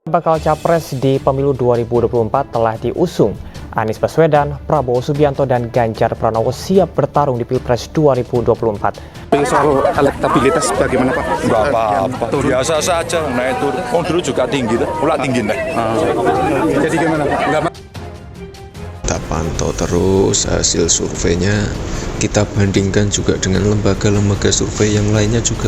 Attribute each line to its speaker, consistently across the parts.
Speaker 1: Bakal capres di pemilu 2024 telah diusung. Anies Baswedan, Prabowo Subianto, dan Ganjar Pranowo siap bertarung di Pilpres 2024.
Speaker 2: Soal elektabilitas bagaimana Pak?
Speaker 3: Enggak apa-apa, biasa saja, naik turun. Dulu juga tinggi, ulah tinggi nih.
Speaker 2: Jadi gimana Pak?
Speaker 4: Kita pantau terus hasil surveinya, kita bandingkan juga dengan lembaga-lembaga survei yang lainnya juga.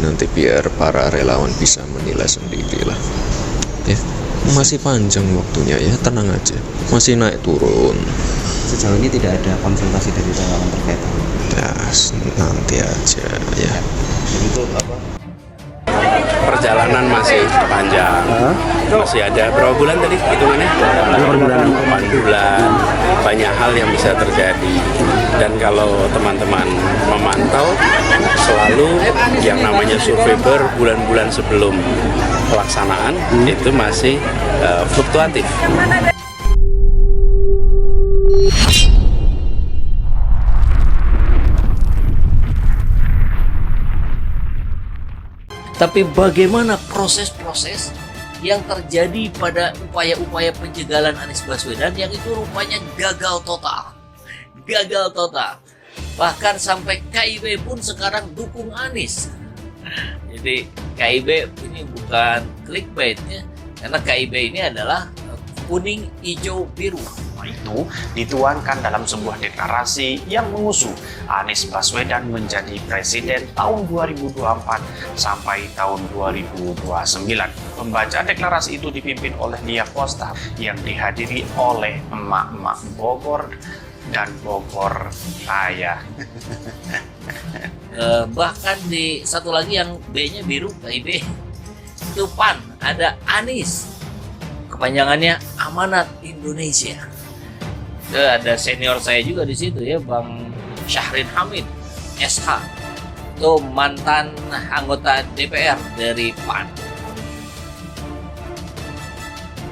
Speaker 4: Nanti biar para relawan bisa menilai sendiri lah. Ya, masih panjang waktunya ya, tenang aja. Masih naik turun.
Speaker 5: Sejauh ini tidak ada konsultasi dari relawan terkait.
Speaker 4: Ya, nanti aja ya.
Speaker 5: Untuk apa?
Speaker 6: Perjalanan masih panjang, masih ada berapa bulan tadi hitungannya? 8 bulan, banyak hal yang bisa terjadi. Dan kalau teman-teman memantau, selalu yang namanya survei berbulan-bulan sebelum pelaksanaan itu masih fluktuatif.
Speaker 7: Tapi bagaimana proses-proses yang terjadi pada upaya-upaya penjagalan Anies Baswedan yang itu rupanya gagal total. Gagal total. Bahkan sampai KIB pun sekarang dukung Anies. Jadi KIB ini bukan clickbait ya, karena KIB ini adalah kuning, hijau, biru.
Speaker 8: Itu dituangkan dalam sebuah deklarasi yang mengusung Anies Baswedan menjadi presiden tahun 2024 sampai tahun 2029. Pembacaan deklarasi itu dipimpin oleh Lia Costa yang dihadiri oleh emak-emak Bogor dan Bogor Raya.
Speaker 7: Bahkan di satu lagi yang B-nya biru, KIB, itu PAN, ada Anies. Kepanjangannya Amanat Indonesia. Ada senior saya juga di situ ya, Bang Syahrin Hamid, SH. Itu mantan anggota DPR dari PAN.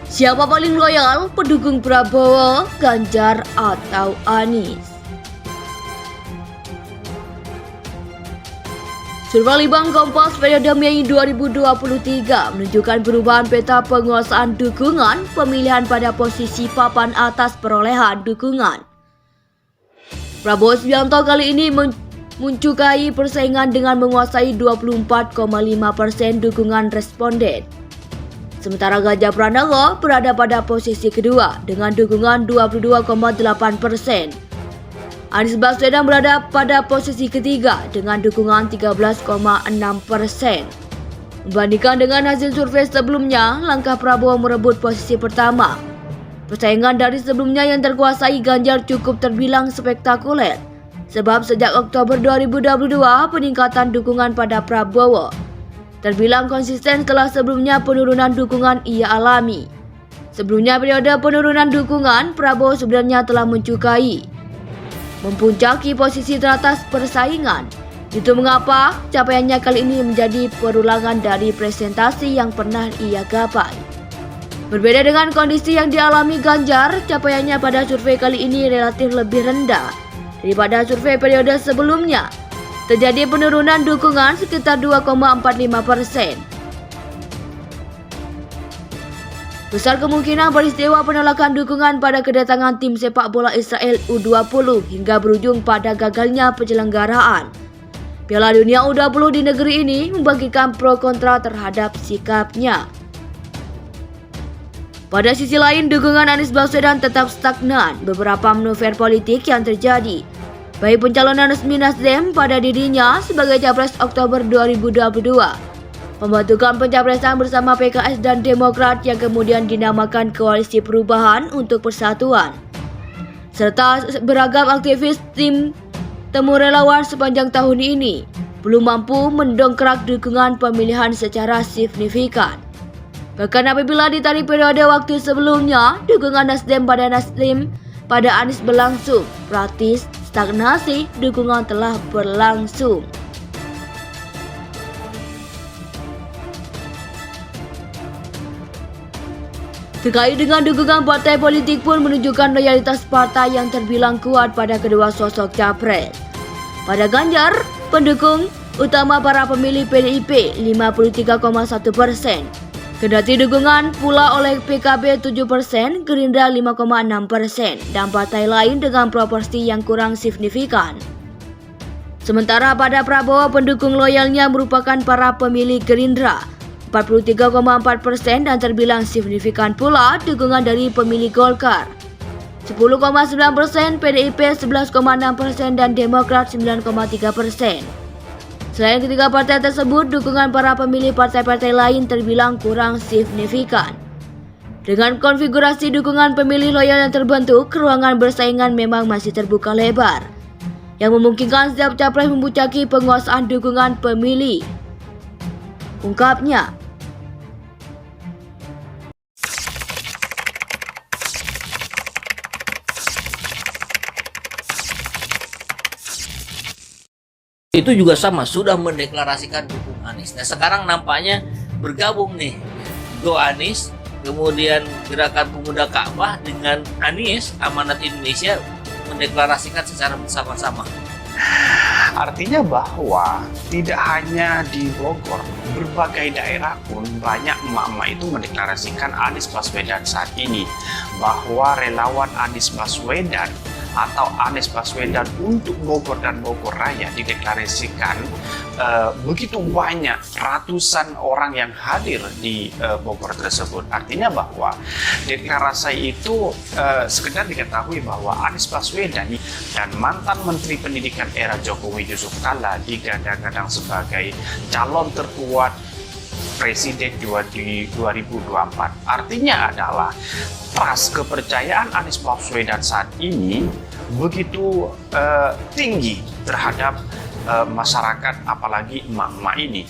Speaker 9: Siapa paling loyal pendukung Prabowo, Ganjar, atau Anies? Survei Litbang Kompas periode Mei 2023 menunjukkan perubahan peta penguasaan dukungan pemilihan pada posisi papan atas perolehan dukungan. Prabowo Subianto kali ini mencukai persaingan dengan menguasai 24,5% dukungan responden. Sementara Ganjar Pranowo berada pada posisi kedua dengan dukungan 22,8%. Anies Baswedan berada pada posisi ketiga dengan dukungan 13,6%. Membandingkan dengan hasil survei sebelumnya, langkah Prabowo merebut posisi pertama. Persaingan dari sebelumnya yang terkuasai Ganjar cukup terbilang spektakuler, sebab sejak Oktober 2022 peningkatan dukungan pada Prabowo terbilang konsisten setelah sebelumnya penurunan dukungan ia alami. Sebelumnya periode penurunan dukungan, Prabowo sebenarnya telah mempuncaki posisi teratas persaingan. Itu mengapa capaiannya kali ini menjadi perulangan dari presentasi yang pernah ia gapai. Berbeda dengan kondisi yang dialami Ganjar, capaiannya pada survei kali ini relatif lebih rendah daripada survei periode sebelumnya. Terjadi penurunan dukungan sekitar 2,45%. Besar kemungkinan peristiwa penolakan dukungan pada kedatangan tim sepak bola Israel U20 hingga berujung pada gagalnya penyelenggaraan Piala Dunia U20 di negeri ini membagikan pro kontra terhadap sikapnya. Pada sisi lain, dukungan Anies Baswedan tetap stagnan. Beberapa manuver politik yang terjadi, baik pencalonan resmi Nasdem pada dirinya sebagai capres Oktober 2022, pembentukan pencapresan bersama PKS dan Demokrat yang kemudian dinamakan Koalisi Perubahan untuk Persatuan, serta beragam aktivis tim temu relawan sepanjang tahun ini belum mampu mendongkrak dukungan pemilihan secara signifikan. Bahkan apabila ditarik periode waktu sebelumnya, dukungan Nasdem pada Anies berlangsung, praktis stagnasi dukungan telah berlangsung. Terkait dengan dukungan partai politik pun menunjukkan loyalitas partai yang terbilang kuat pada kedua sosok capres. Pada Ganjar, pendukung utama para pemilih PDIP 53,1%. Kendati dukungan pula oleh PKB 7%, Gerindra 5,6%, dan partai lain dengan proporsi yang kurang signifikan. Sementara pada Prabowo, pendukung loyalnya merupakan para pemilih Gerindra, 43,4%, dan terbilang signifikan pula dukungan dari pemilih Golkar, 10,9%, PDIP 11,6%, dan Demokrat 9,3%. Selain ketiga partai tersebut, dukungan para pemilih partai-partai lain terbilang kurang signifikan. Dengan konfigurasi dukungan pemilih loyal yang terbentuk, ruangan bersaingan memang masih terbuka lebar, yang memungkinkan setiap capres memuncaki penguasaan dukungan pemilih, ungkapnya.
Speaker 7: Itu juga sama, sudah mendeklarasikan dukung Anies. Nah sekarang nampaknya bergabung nih, Go Anies, kemudian Gerakan Pemuda Ka'bah dengan Anies, Amanat Indonesia mendeklarasikan secara bersama-sama.
Speaker 8: Artinya bahwa tidak hanya di Bogor, berbagai daerah pun banyak emak-emak itu mendeklarasikan Anies Baswedan saat ini. Bahwa relawan Anies Baswedan atau Anies Baswedan untuk Bogor dan Bogor Raya dideklarasikan begitu banyak, ratusan orang yang hadir di Bogor tersebut. Artinya bahwa deklarasi itu sekedar diketahui bahwa Anies Baswedan dan mantan Menteri Pendidikan era Jokowi Yusuf Kala digadang-gadang sebagai calon terkuat Presiden 2024. Artinya adalah trust kepercayaan Anies Baswedan saat ini begitu tinggi terhadap masyarakat, apalagi emak-emak ini.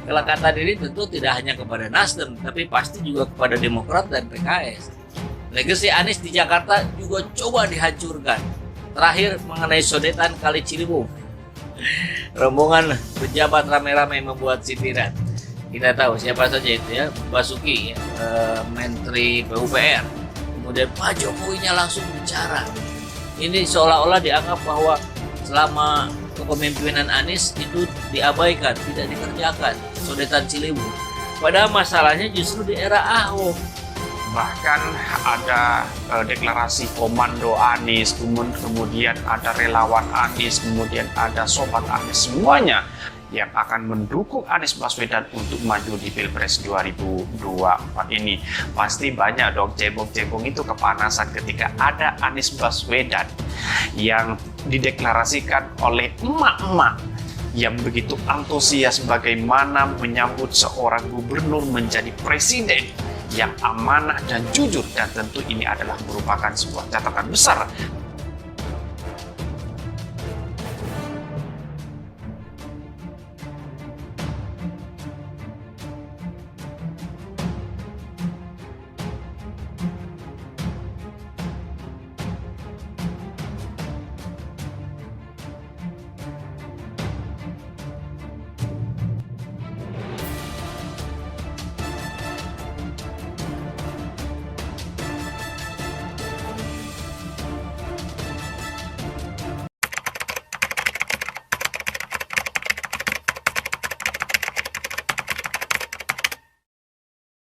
Speaker 7: Kalau kata diri tentu tidak hanya kepada Nasdem, tapi pasti juga kepada Demokrat dan PKS. Legasi Anies di Jakarta juga coba dihancurkan. Terakhir mengenai sodetan Kali Ciliwung, rombongan pejabat ramai-ramai membuat sindiran. Kita tahu siapa saja itu ya, Basuki, Menteri PUPR, kemudian Pak Jokowinya langsung bicara. Ini seolah-olah dianggap bahwa selama kepemimpinan Anies itu diabaikan, tidak dikerjakan, sodetan Ciliwung. Padahal masalahnya justru di era Ahok.
Speaker 8: Bahkan ada deklarasi komando Anies, kemudian ada relawan Anies, kemudian ada sobat Anies, semuanya yang akan mendukung Anies Baswedan untuk maju di Pilpres 2024 ini. Pasti banyak dong cebong-cebong itu kepanasan ketika ada Anies Baswedan yang dideklarasikan oleh emak-emak yang begitu antusias bagaimana menyambut seorang gubernur menjadi presiden yang amanah dan jujur, dan tentu ini adalah merupakan sebuah catatan besar